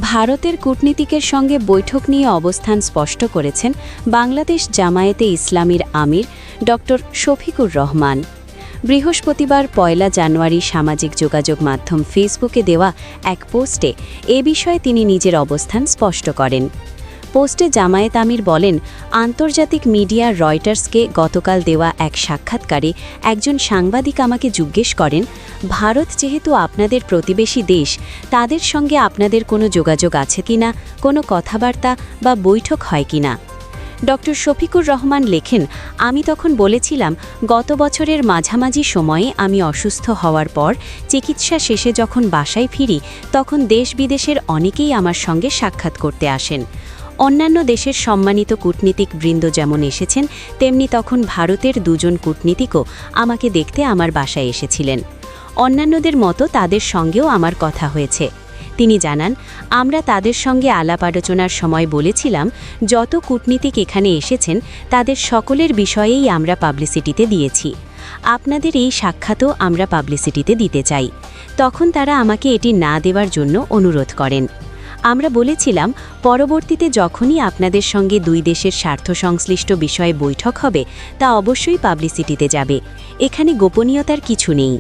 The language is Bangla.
ভারতের কূটনীতিকের সঙ্গে বৈঠক নিয়ে অবস্থান স্পষ্ট করেছেন বাংলাদেশ জামায়াতে ইসলামীর আমির ড শফিকুর রহমান। বৃহস্পতিবার ১ জানুয়ারি সামাজিক যোগাযোগ মাধ্যম ফেসবুকে দেওয়া এক পোস্টে এ বিষয়ে তিনি নিজের অবস্থান স্পষ্ট করেন। পোস্টে জামায়াত আমির বলেন, আন্তর্জাতিক মিডিয়া রয়টার্সকে গতকাল দেওয়া এক সাক্ষাৎকারে একজন সাংবাদিক আমাকে জিজ্ঞেস করেন, ভারত যেহেতু আপনাদের প্রতিবেশী দেশ, তাদের সঙ্গে আপনাদের কোনো যোগাযোগ আছে কিনা, কোনো কথাবার্তা বা বৈঠক হয় কিনা। ড শফিকুর রহমান লেখেন, আমি তখন বলেছিলাম, গত বছরের মাঝামাঝি সময়ে আমি অসুস্থ হওয়ার পর চিকিৎসা শেষে যখন বাসায় ফিরি, তখন দেশ বিদেশের অনেকেই আমার সঙ্গে সাক্ষাৎ করতে আসেন। অন্যান্য দেশের সম্মানিত কূটনীতিক বৃন্দ যেমন এসেছেন, তেমনি তখন ভারতের দুজন কূটনীতিকও আমাকে দেখতে আমার বাসায় এসেছিলেন। অন্যান্যদের মতো তাদের সঙ্গেও আমার কথা হয়েছে। তিনি জানান, আমরা তাদের সঙ্গে আলাপ আলোচনার সময় বলেছিলাম, যত কূটনীতিক এখানে এসেছেন তাদের সকলের বিষয়েই আমরা পাবলিসিটিতে দিয়েছি। আপনাদের এই সাক্ষাৎও আমরা পাবলিসিটিতে দিতে চাই। তখন তারা আমাকে এটি না দেওয়ার জন্য অনুরোধ করেন। আমরা বলেছিলাম, পরবর্তীতে যখনই আপনাদের সঙ্গে দুই দেশের স্বার্থ সংশ্লিষ্ট বিষয়ে বৈঠক হবে, তা অবশ্যই পাবলিসিটিতে যাবে। এখানে গোপনীয়তার কিছু নেই।